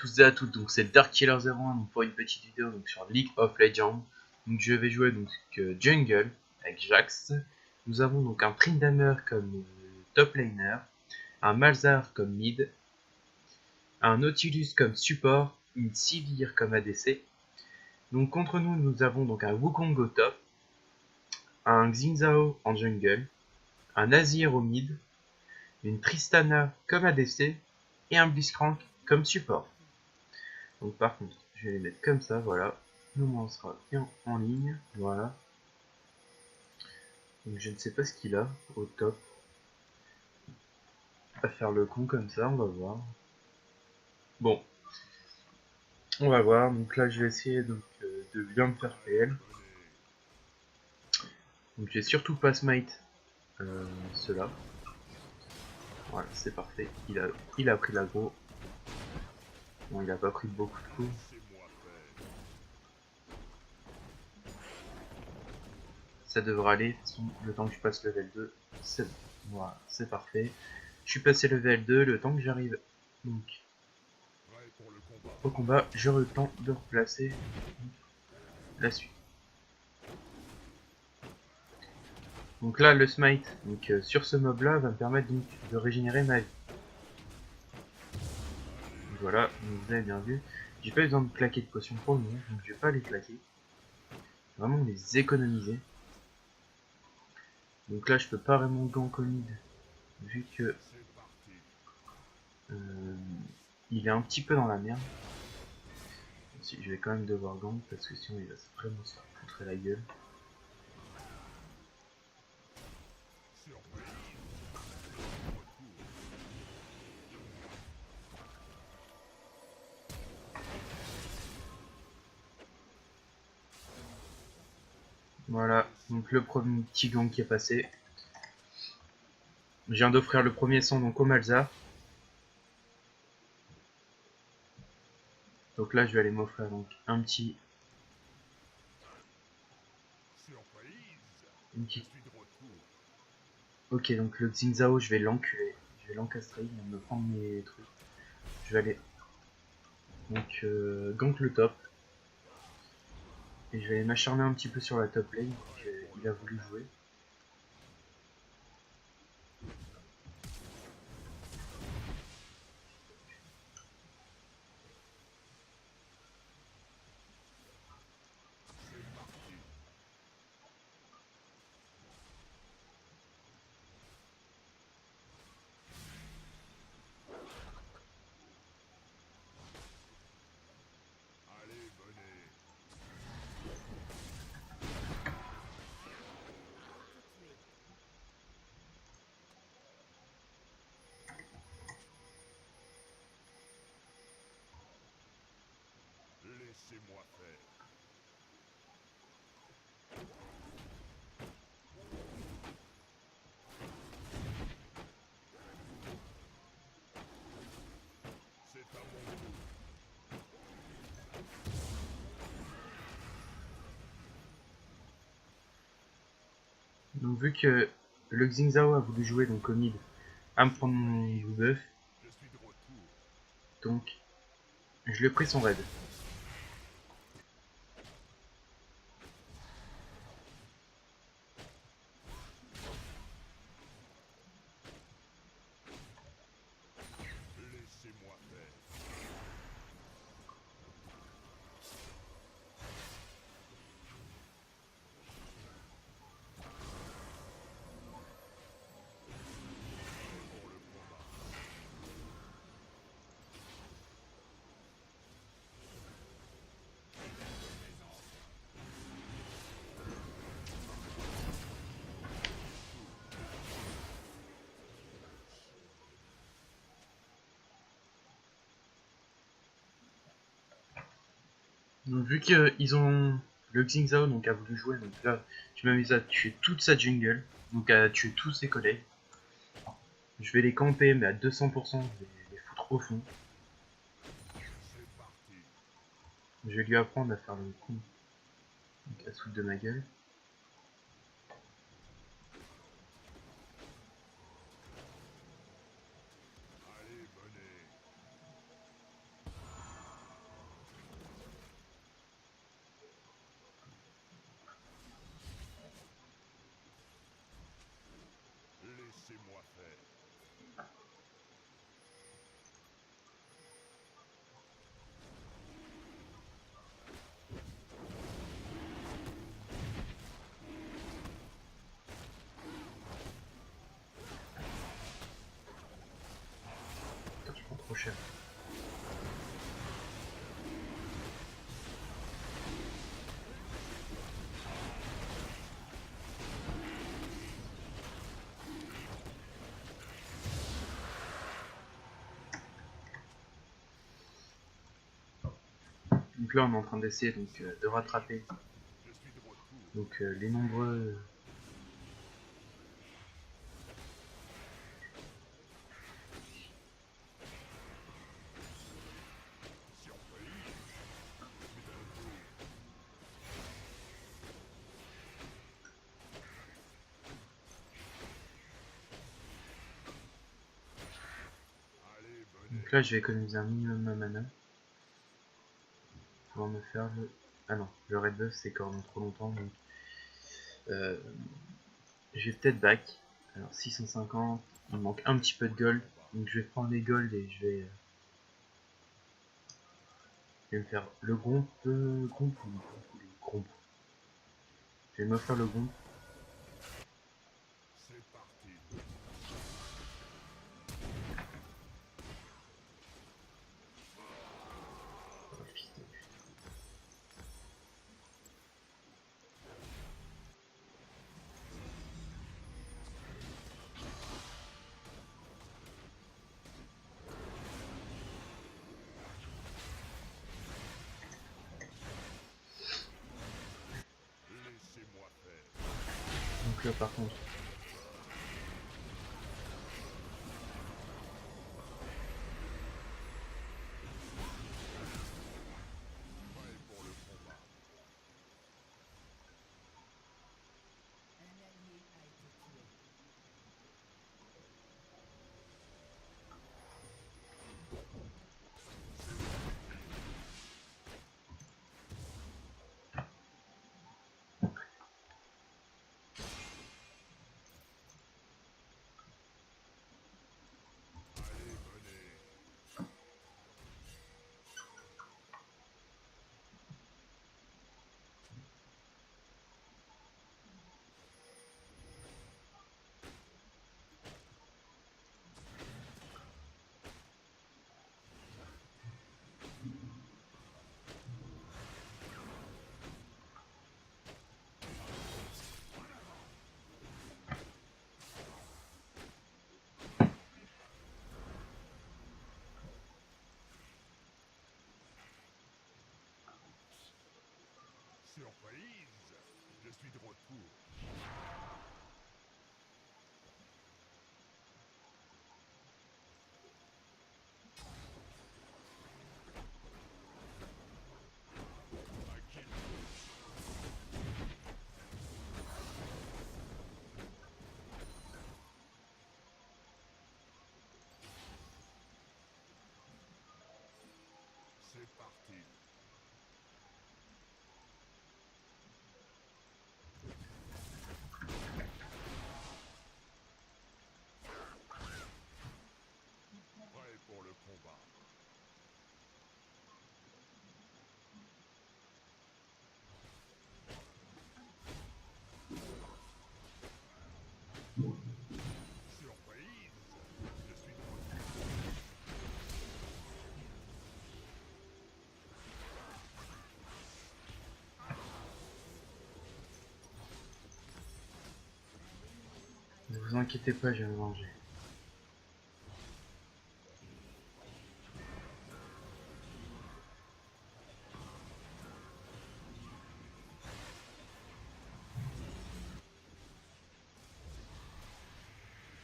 tous et à toutes, donc c'est Darkkiller01 donc pour une petite vidéo donc sur League of Legends. Donc je vais jouer donc jungle avec Jax. Nous avons donc un Tryndamere comme top laner, un Malzahar comme mid, un Nautilus comme support, une Sivir comme ADC. Donc contre nous, nous avons donc un Wukong au top, un Xin Zhao en jungle, un Azir au mid, une Tristana comme ADC et un Blitzcrank comme support. Donc par contre, je vais les mettre comme ça, voilà. Nous on sera bien en ligne, voilà. Donc je ne sais pas ce qu'il a au top. À faire le con comme ça, on va voir. Bon, on va voir. Donc là, je vais essayer donc, de bien me faire PL. Donc j'ai surtout pas smite cela. Voilà, c'est parfait. Il a pris l'aggro. Bon, il a pas pris beaucoup de coups. Ça devrait aller. De toute façon, le temps que je passe level 2, c'est bon. Voilà, c'est parfait. Je suis passé level 2, le temps que j'arrive donc au combat, j'aurai le temps de replacer la suite. Donc là, le smite donc, sur ce mob là va me permettre donc de régénérer ma vie. Donc, voilà, donc, vous avez bien vu. J'ai pas besoin de claquer de potions pour le moment, donc je vais pas les claquer. Vraiment les économiser. Donc là, je peux pas vraiment gank au mid, vu que il est un petit peu dans la merde. Si, je vais quand même devoir gank parce que sinon il va vraiment se faire foutre la gueule. Voilà, donc le premier petit gank qui est passé. Je viens d'offrir le premier sang donc au Malzahar. Donc là je vais aller m'offrir donc un petit... Ok, donc le Xin Zhao je vais l'enculer. Je vais l'encastrer, il va me prendre mes trucs. Je vais aller donc gank le top. Et je vais m'acharner un petit peu sur la top lane. Il a voulu jouer. Laissez-moi faire. C'est à mon tour. Donc vu que le Xin Zhao a voulu jouer donc au mid à me prendre mon buff, Je suis de retour. donc je lui ai pris son raid. Laissez-moi faire. Pour le combat. Donc vu qu'ils ont le Xin Zhao donc a voulu jouer, donc là je m'amuse à tuer toute sa jungle, donc à tuer tous ses collègues. Je vais les camper mais à 200%, je vais les foutre au fond. C'est parti. Je vais lui apprendre à faire le coup, donc à se foutre de ma gueule. Allez, venez. cher. Donc là on est en train d'essayer de rattraper Je suis de retour. donc les nombreux Allez, venez. donc là je vais économiser un minimum ma mana pour pouvoir me faire le... Ah non, le red buff c'est quand même trop longtemps donc euh, je vais peut-être back. Alors 650, il me manque un petit peu de gold, donc je vais prendre les gold et je vais me faire le gomp, gomp ou gomp. Je vais me faire le gomp. C'est parti. Oh, fils de pute. Laissez-moi faire. Donc là par contre, Prêt pour le combat. Allez, venez. Surprise. Je suis de retour. À qui c'est parti. Prêt pour le combat. Surprise. Je suis de retour. ne vous inquiétez pas, je vais me venger.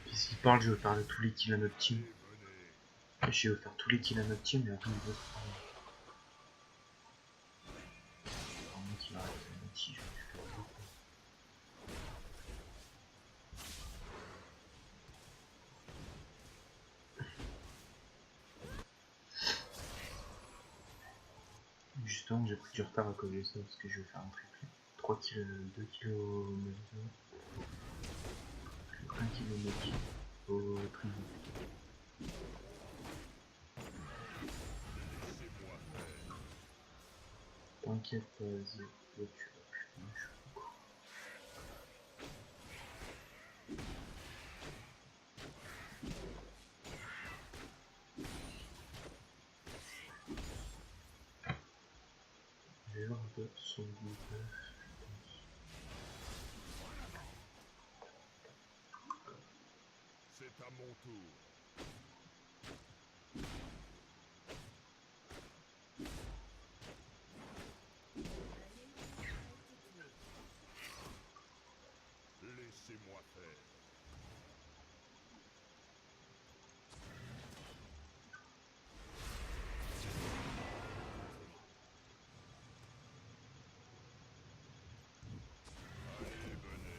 Puisqu'il parle, je vais faire tous les kills à notre team. Allez, venez. Je vais faire tous les kills à notre team, mais après il veut prendre. Vraiment qu'il arrête de me tirer, je vais faire beaucoup. Justement, j'ai pris du retard à cause de ça, parce que je vais faire un triplé. 3 kg, 2 kg au Melzo, 1 kg au Meki, au Trinity. Laissez-moi faire. T'inquiète pas, vas-y, là, tu vas putain, je suis fou. erreur de son groupe. C'est à mon tour. Laissez-moi faire. Allez, venez.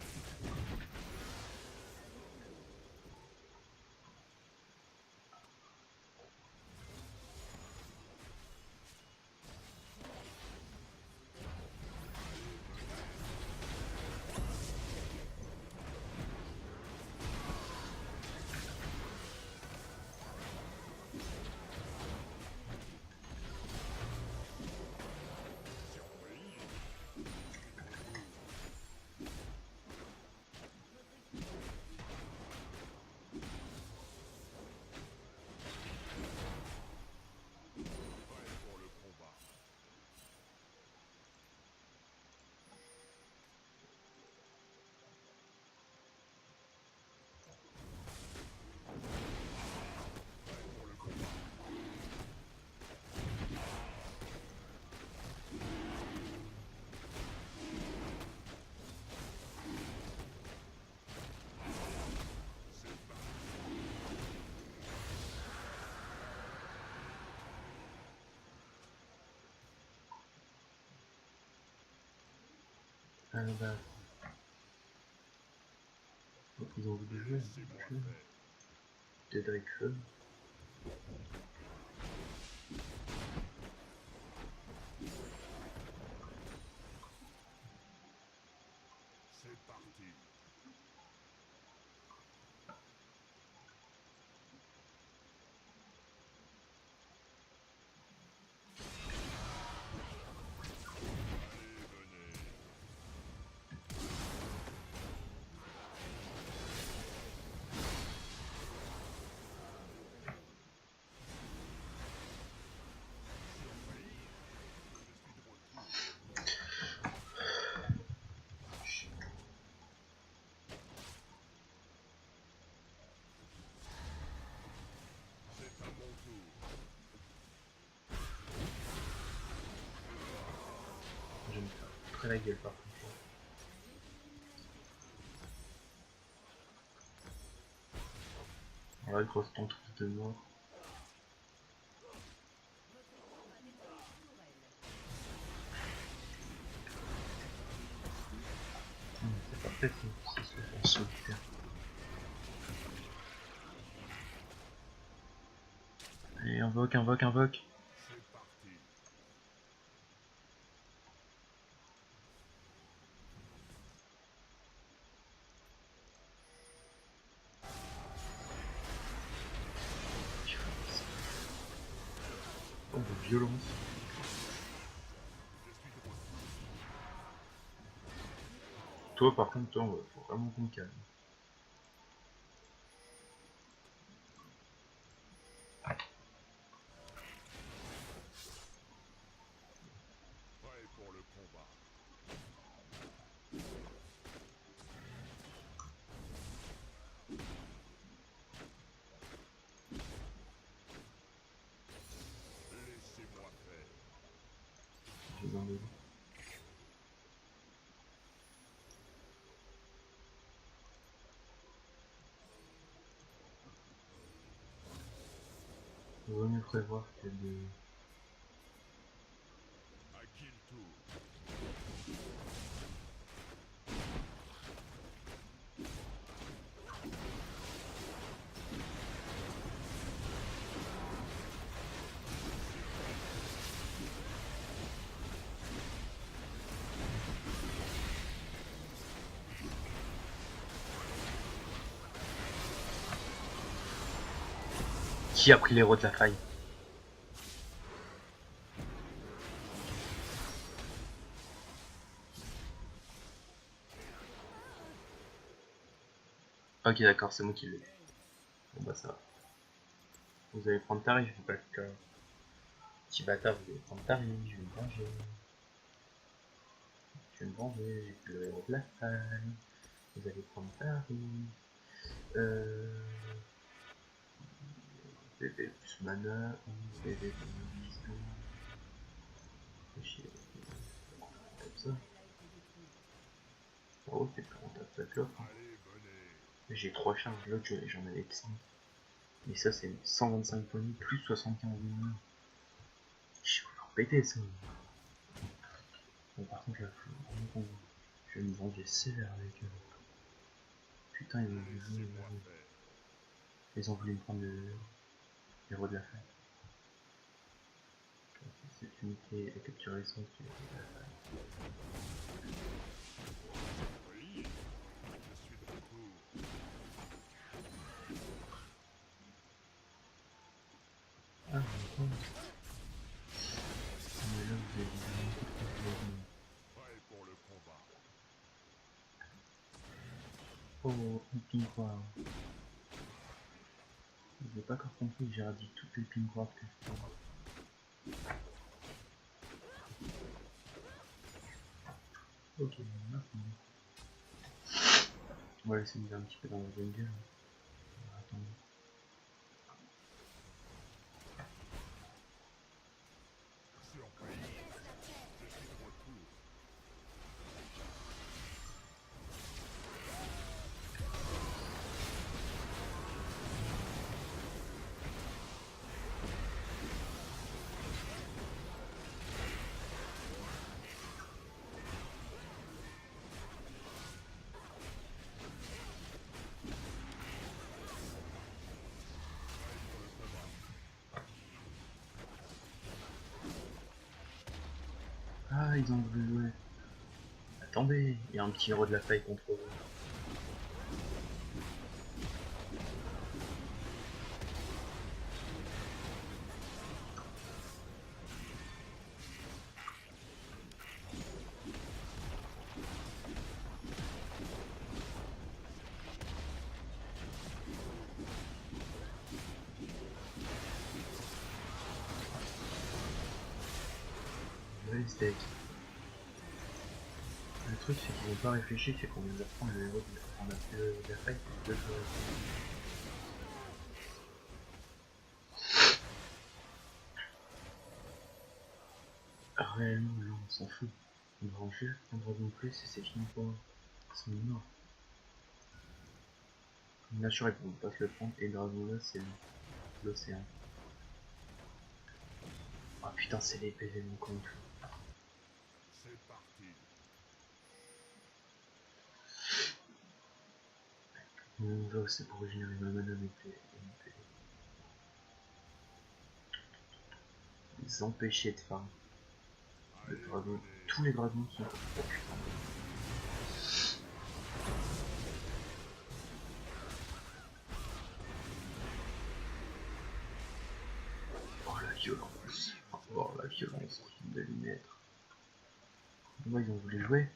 Surprise. Prêt pour le combat. Prêt pour le combat. C'est parti. Bah. Donc, ils ont voulu jouer. Laissez-moi faire. Dédric Feu. C'est parti. Allez, venez. Surprise. Je suis de retour. C'est à mon tour. Je me fais très la gueule par contre. Ouais, grosse tentative de mort. C'est parfait, c'est ce qu'on se fait. Allez, invoque, invoque, invoque. C'est parti. Oh, de violence. Je suis de retour. Toi, par contre, toi, faut vraiment qu'on calme. Prêt pour le combat. Laissez-moi faire. Je vais en aller. Il vaut mieux prévoir que de... À qui le tour? Qui a pris l'héros de la faille? Ok, d'accord, c'est moi qui l'ai. Bon bah ça va. Vous allez prendre tarif, je vais pas le cas. Petit bâtard, vous allez prendre tarif, je vais me venger. Je vais me venger, le héros de la faille. Vous allez prendre Paris. PV plus mana, 11 PV plus vision. Chier. Comme ça. Oh, c'est plus rentable que l'autre. Allez, venez. J'ai 3 charges, l'autre j'en avais que 5. Et ça c'est 125 points de vie plus 75 millions. Je vais leur péter ça. Bon, par contre là, je vais me venger sévère avec eux. Putain, Laissez-moi faire. ils ont voulu me prendre le héros de la faille. Cette unité est capturée sans tuer le héros de la faille. Oui, je suis de retour. Ah, d'accord. Mais là, vous avez vraiment tout contrôlé. Prêt pour le combat. Oh, un ping quoi. J'ai pas encore compris que j'ai radis toutes les ping que je peux. Ok, maintenant. On va laisser un petit peu dans la jungle. Attends. Surprise, je suis de retour. Ah, ils ont voulu jouer. Attendez, il y a un petit héros de la faille contre eux. Ouais, steak. Le truc, c'est qu'ils n'ont pas réfléchi, c'est qu'on vient d'apprendre le héros de on a fait le héros de la faille pour 2 joueurs. Réellement, là, on s'en fout. On va en juste un dragon plus et c'est fini pour eux. Ils sont morts. Nature, ils pourront pas se le prendre, et le dragon là, c'est l'océan. Ah putain, c'est les PV mon compte. C'est parti. Mon jeu, c'est pour régénérer ma mana avec les PV. Les empêcher de farm. Le Allez, dragon, venez. tous les dragons sont. Oh putain. Oh la violence. Oh la violence de lui mettre. Moi, ils ont voulu jouer.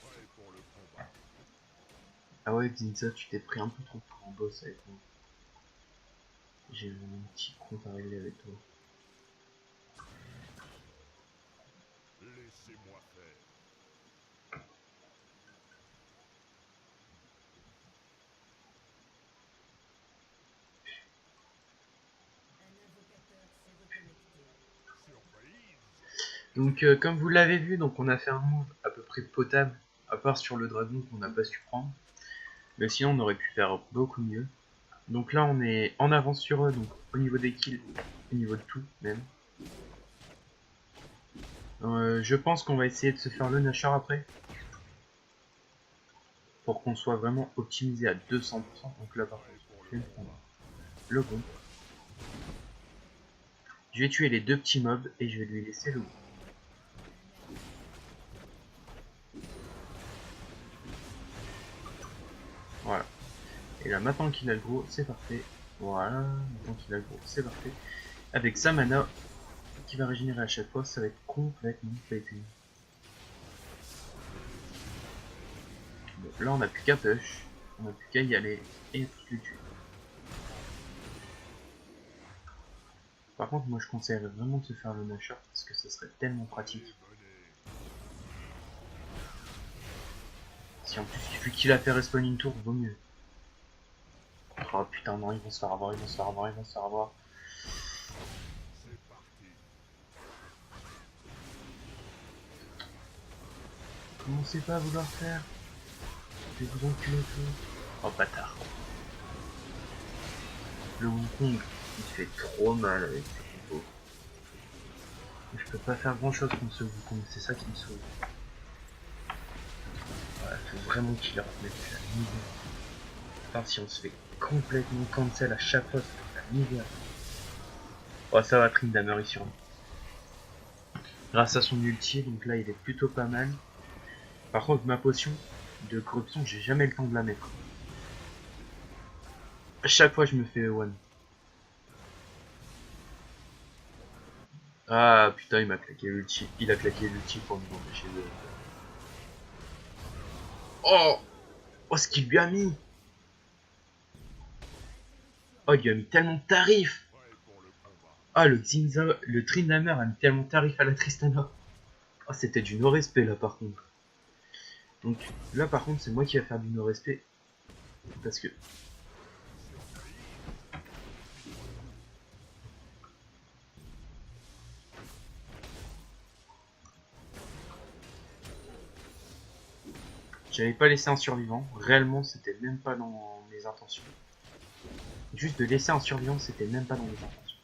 Prêt pour le combat. Ah ouais, Zinza, tu t'es pris un peu trop pour un boss avec moi. J'ai un petit compte à régler avec toi. Laissez-moi faire. Surprise. Donc, comme vous l'avez vu, donc on a fait un move à peu près potable, à part sur le dragon qu'on n'a pas su prendre. Mais sinon, on aurait pu faire beaucoup mieux. Donc là, on est en avance sur eux, donc au niveau des kills, au niveau de tout même. Je pense qu'on va essayer de se faire le Nashor après. Pour qu'on soit vraiment optimisé à 200%. Donc là, par Prêt contre, pour je le vais prendre combat. le groupe. Je vais tuer les deux petits mobs et je vais lui laisser le groupe. Voilà. Et là, maintenant qu'il a le gros, c'est parfait. Voilà, maintenant qu'il a le gros, c'est parfait. Avec sa mana, qui va régénérer à chaque fois, ça va être complètement pété. Bon, là, on n'a plus qu'à push, on n'a plus qu'à y aller et tous les tuer. Par contre, moi je conseillerais vraiment de se faire le Nashor parce que ça serait tellement pratique. Si en plus il suffit qu'il a fait respawn une tour, vaut mieux. Oh putain, non, ils vont se faire avoir, ils vont se faire avoir, ils vont se faire avoir. C'est parti. Commencez pas à vouloir faire. Je vais vous enculer tout. Oh bâtard. Le Wukong, il fait trop mal avec ses combos. Je peux pas faire grand chose contre ce Wukong, c'est ça qui me sauve. Ouais, faut vraiment qu'il leur mette la misère. Enfin, si on se fait complètement cancel à chaque fois, ça fait la misère. Oh, ça va, Tryndamere il sur lui. Grâce à son ulti, donc là il est plutôt pas mal. Par contre, ma potion de corruption, j'ai jamais le temps de la mettre. À chaque fois, je me fais one. Ah putain, il m'a claqué l'ulti. Il a claqué l'ulti pour nous empêcher de. Oh! Oh, ce qu'il lui a mis! Oh, il lui a mis tellement de tarifs! Prêt pour le combat. Ah, le Tryndamere a mis tellement de tarifs à la Tristana. Oh, c'était du no-respect là par contre. Donc là par contre, c'est moi qui vais faire du no-respect. Parce que. J'avais pas laissé un survivant. Réellement, c'était même pas dans mes intentions. Juste de laisser un survivant, c'était même pas dans mes intentions.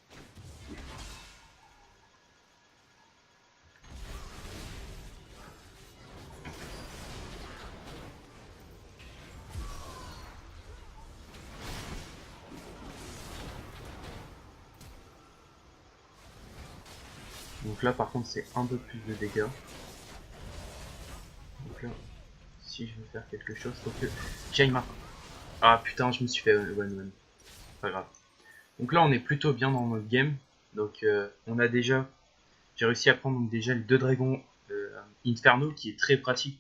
Donc là par contre c'est un peu plus de dégâts. Donc là, si je veux faire quelque chose, faut que j'aille maintenant. Ah putain, je me suis fait one. Pas grave. Donc là on est plutôt bien dans notre game. Donc on a déjà, j'ai réussi à prendre donc, déjà les 2 dragons Inferno qui est très pratique.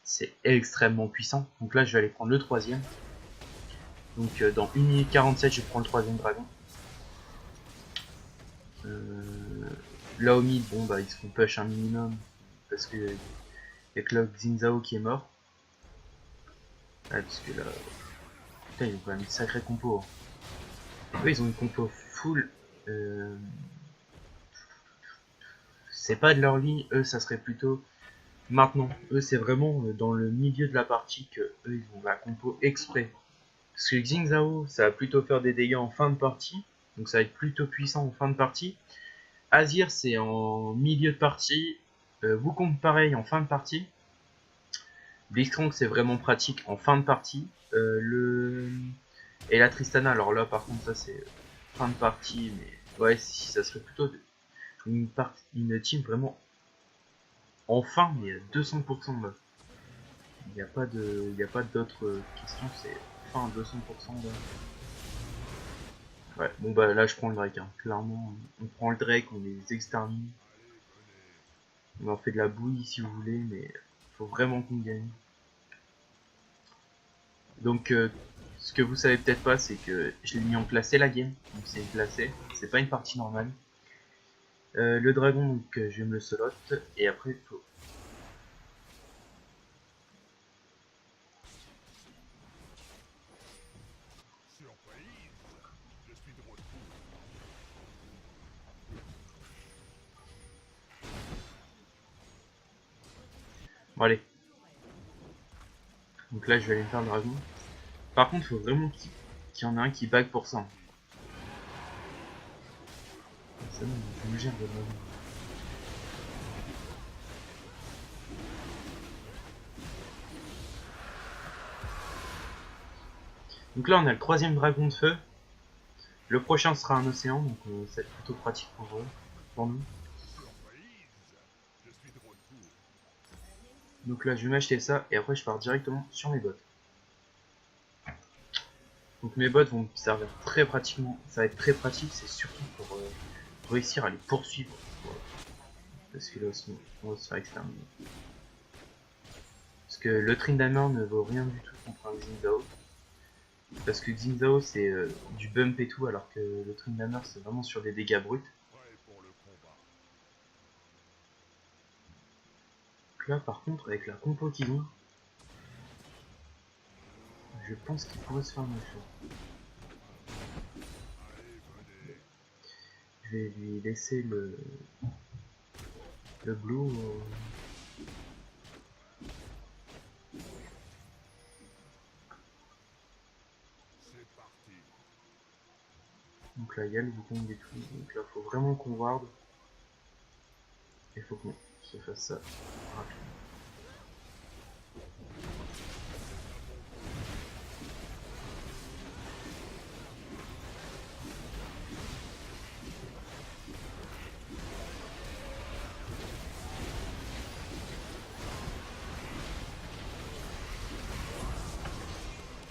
C'est extrêmement puissant. Donc là je vais aller prendre le 3ème. Donc dans 1 minute 47 je prends le 3ème dragon. Là au mid, bon bah ils se font push un minimum. Parce que y a que là Xin qui est mort. Ouais, parce que là. Putain, ils ont quand même une sacrée compo. Hein. Eux, ils ont une compo full. C'est pas de leur ligne, eux, ça serait plutôt maintenant. Eux, c'est vraiment dans le milieu de la partie que eux, ils ont la compo exprès. Parce que Xin ça va plutôt faire des dégâts en fin de partie. Donc ça va être plutôt puissant en fin de partie. Azir, c'est en milieu de partie. Wukong, pareil, en fin de partie. Blitzcrank, c'est vraiment pratique en fin de partie. Et la Tristana, alors là, par contre, ça c'est fin de partie, mais ouais, si ça serait plutôt une team vraiment en fin, mais à 200% là. Il n'y a pas d'autres questions, c'est fin à 200% là. Ouais, bon bah là je prends le Drake, hein. Clairement, on prend le Drake, on les extermine. On en fait de la bouillie si vous voulez, mais faut vraiment qu'on gagne. Donc ce que vous savez peut-être pas, c'est que je l'ai mis en classé la game, donc c'est une classée, c'est pas une partie normale. Le dragon, donc je vais me le solote, et après il faut. Surprise. Je suis de retour. Bon allez. Donc là je vais aller me faire le dragon. Par contre, il faut vraiment qu'il y en ait un qui bague pour ça. Ça, je me gère le dragon. Donc là on a le 3ème dragon de feu. Le prochain sera un océan, donc ça va être plutôt pratique pour eux, pour nous. Surprise. Je suis de retour. Donc là je vais m'acheter ça et après je pars directement sur mes bots. Donc mes bots vont me servir très pratiquement, ça va être très pratique, c'est surtout pour réussir à les poursuivre. Parce que là sinon on va se faire exterminer. Parce que le Tryndamere ne vaut rien du tout contre un Xin Zhao. Parce que Xingzao c'est du bump et tout, alors que le Tryndamere c'est vraiment sur des dégâts bruts. Prêt pour le combat. Donc là par contre avec la compo qu'ils ont, je pense qu'il pourrait se faire un effort. Allez, venez. Je vais lui laisser le blue. C'est parti. Donc là il y a le bouton et tout. Donc là faut vraiment qu'on ward. Il faut qu'on se fasse ça rapidement.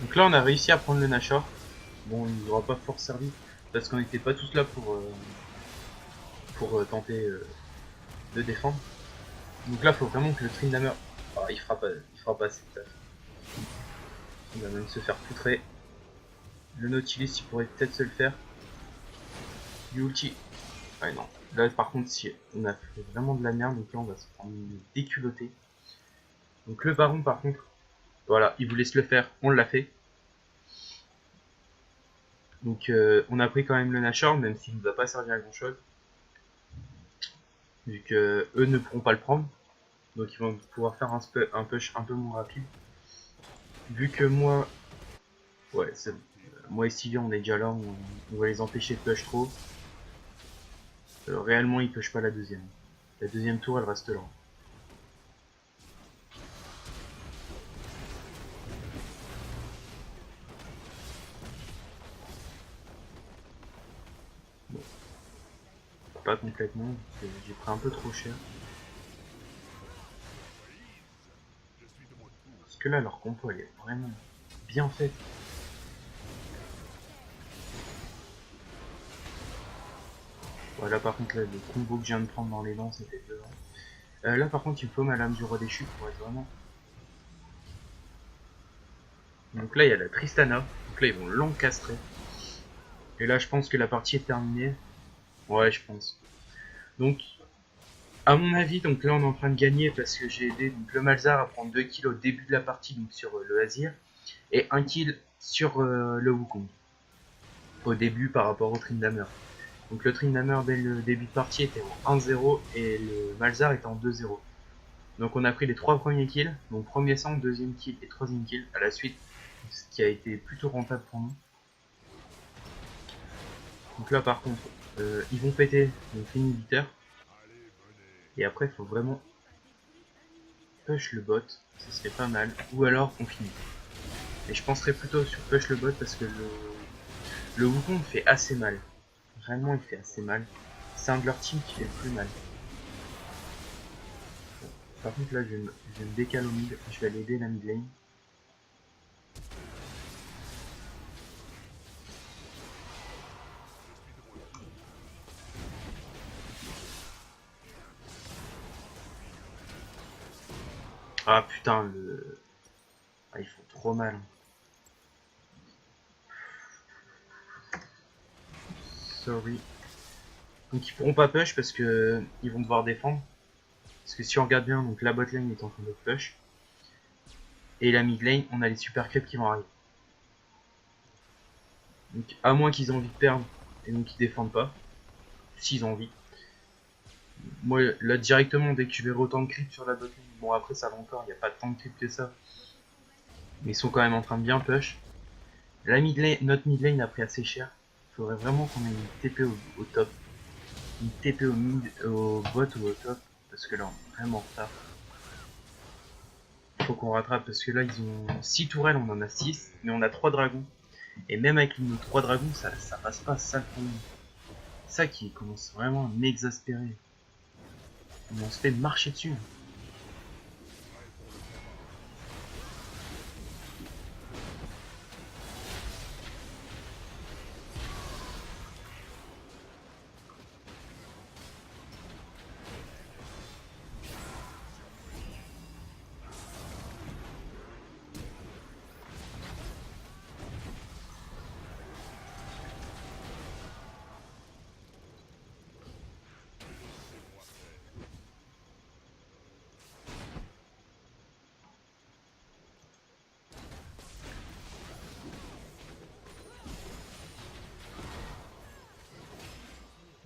Donc là on a réussi à prendre le Nashor. Bon, il nous aura pas fort servi parce qu'on n'était pas tous là pour tenter de défendre. Donc là faut vraiment que le Tryndamere, il fera pas cette tâche. Il va même se faire poutrer. Le Nautilus il pourrait peut-être se le faire. Du ulti. Ouais non. Là par contre si on a fait vraiment de la merde, donc là on va se prendre une déculottée. Donc le baron par contre, voilà, il vous laisse le faire, on l'a fait. Donc on a pris quand même le Nashor, même s'il nous a pas servi à grand chose. Vu que eux ne pourront pas le prendre. Donc ils vont pouvoir faire un push un peu moins rapide. Vu que moi, ouais, c'est bon. Moi et Sylvia on est déjà là, on va les empêcher de push trop. Réellement ils push pas la deuxième. La deuxième tour elle reste là. Bon. Pas complètement, j'ai pris un peu trop cher. Je suis de retour. Parce que là leur compo elle est vraiment bien faite. Voilà par contre là, le combo que je viens de prendre dans les dents c'était violent. Là par contre il me faut ma lame du roi des chutes pour être vraiment. Donc là il y a la Tristana, donc là ils vont l'encastrer. Et là je pense que la partie est terminée. Ouais je pense. Donc à mon avis, donc là on est en train de gagner parce que j'ai aidé donc, le Malzar à prendre 2 kills au début de la partie donc sur le Azir et 1 kill sur le Wukong au début par rapport au Tryndamere. Donc le Tryndamere dès le début de partie était en 1-0 et le Malzar était en 2-0. Donc on a pris les 3 premiers kills, donc premier sang, deuxième kill et troisième kill à la suite, ce qui a été plutôt rentable pour nous. Donc là par contre, ils vont péter donc l'inhibiteur. Allez, venez. Et après il faut vraiment push le bot, ce serait pas mal, ou alors on finit. Et je penserais plutôt sur push le bot parce que le Wukong fait assez mal. Vraiment il fait assez mal. C'est un de leurs teams qui fait le plus mal. Bon. Par contre là je vais me décaler au mid, je vais aller aider la mid lane. Ah putain le. Ah ils font trop mal. Sorry. Donc ils pourront pas push parce que ils vont devoir défendre. Parce que si on regarde bien, donc la bot lane est en train de push. Et la mid lane, on a les super clubs qui vont arriver. Donc à moins qu'ils aient envie de perdre et donc ils défendent pas. S'ils ont envie. Moi là directement dès que je verrai autant de creep sur la bot lane. Bon après ça va encore, il n'y a pas tant de creep que ça. Mais ils sont quand même en train de bien push. La mid lane, notre mid lane a pris assez cher. Il faudrait vraiment qu'on ait une TP au top. Une TP au mid, au bot ou au top. Parce que là on est vraiment en retard. Faut qu'on rattrape parce que là ils ont 6 tourelles, on en a 6, mais on a 3 dragons. Et même avec nos 3 dragons, ça passe pas, ça le problème. Ça qui commence vraiment à m'exaspérer. On se fait marcher dessus.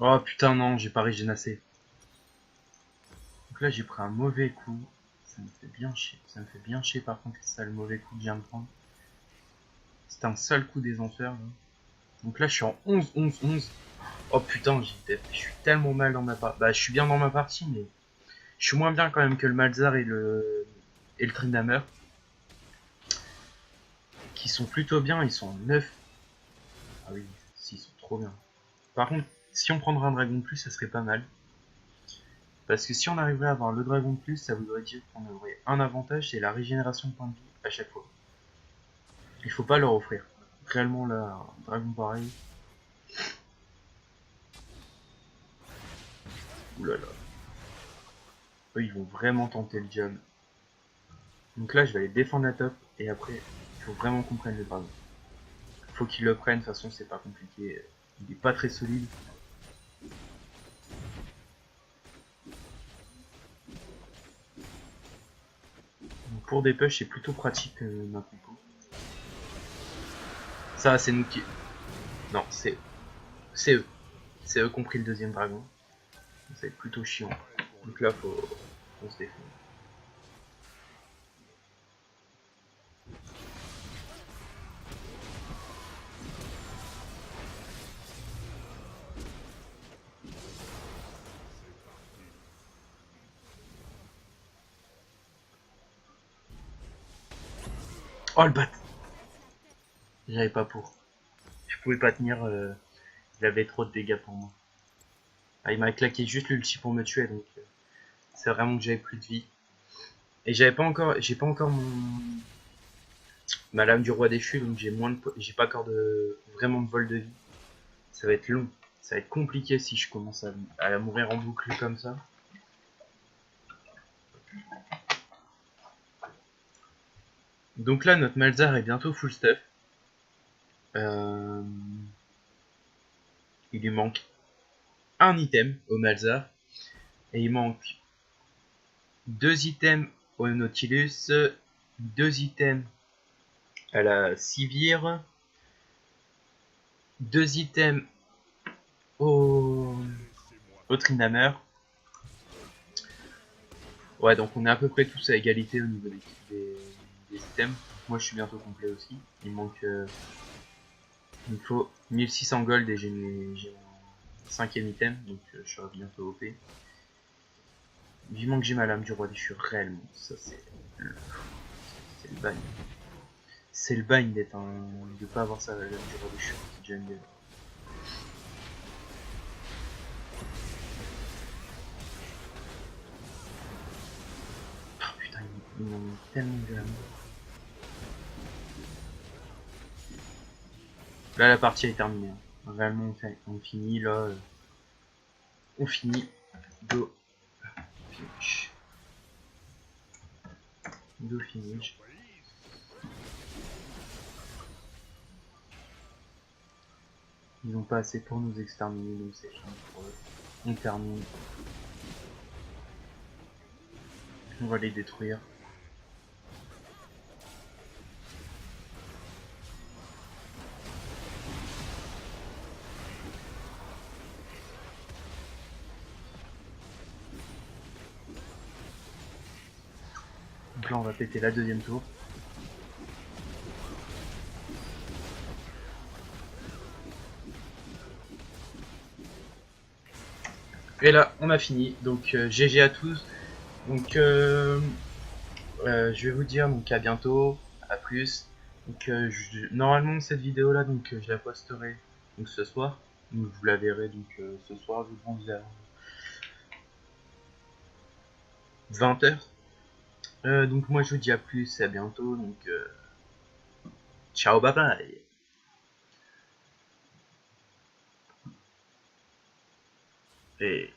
Oh putain non, j'ai pas régéné assez. Donc là j'ai pris un mauvais coup. Ça me fait bien chier. Ça me fait bien chier par contre ça le mauvais coup que je viens de prendre. C'est un sale coup des enfers là. Donc là je suis en 11-11-11. Oh putain, je suis tellement mal dans ma partie. Bah je suis bien dans ma partie mais je suis moins bien quand même que le Malzar et le Tryndamere. Qui sont plutôt bien, ils sont en 9. Ah oui, si, ils sont trop bien. Par contre, si on prendrait un dragon de plus, ça serait pas mal. Parce que si on arriverait à avoir le dragon de plus, ça voudrait dire qu'on aurait un avantage, c'est la régénération de points de vie à chaque fois. Il faut pas leur offrir. Réellement là, un dragon pareil. Oulala. Eux ils vont vraiment tenter le job. Donc là je vais aller défendre la top et après il faut vraiment qu'on prenne le dragon. Faut qu'ils le prennent, de toute façon c'est pas compliqué. Il est pas très solide. Donc pour des push c'est plutôt pratique ma compo. Ça c'est nous qui. Non, c'est eux. C'est eux qui ont pris le deuxième dragon. Ça va être plutôt chiant. Donc là faut se défendre. Oh le bat. J'avais pas pour. Je pouvais pas tenir. Il avait trop de dégâts pour moi. Ah, il m'a claqué juste l'ulti pour me tuer donc c'est vraiment que j'avais plus de vie. Et j'ai pas encore ma lame du roi déchu donc j'ai pas encore vraiment de vol de vie. Ça va être long. Ça va être compliqué si je commence à mourir en boucle comme ça. Donc là notre Malzar est bientôt full stuff. Euh, il lui manque un item au Malzar. Et il manque 2 items au Nautilus, 2 items à la Sivir, 2 items au, Laissez-moi au Tryndamere. Ouais, donc on est à peu près tous à égalité au niveau des items. Moi je suis bientôt complet aussi. Il manque. Il me faut 1600 gold et j'ai mon 5ème item, donc je serai bientôt OP. Vivement que j'ai ma lame du roi déchu réellement. Ça c'est le bagne. C'est le bagne de pas avoir sa lame du roi déchu en jungle. Putain, ils m'ont tellement de la main. Là, la partie est terminée. Réellement, on finit là. On finit. Go finish. Go finish. Ils n'ont pas assez pour nous exterminer, donc c'est fini pour eux. On termine. On va les détruire. Donc là, on va péter la deuxième tour. Et là, on a fini. Donc GG à tous. Donc je vais vous dire donc à bientôt, à plus. Donc normalement cette vidéo là donc je la posterai donc ce soir. Donc, vous la verrez donc ce soir je pense vers 20h. Donc moi je vous dis à plus et à bientôt. Donc ciao bye bye. Et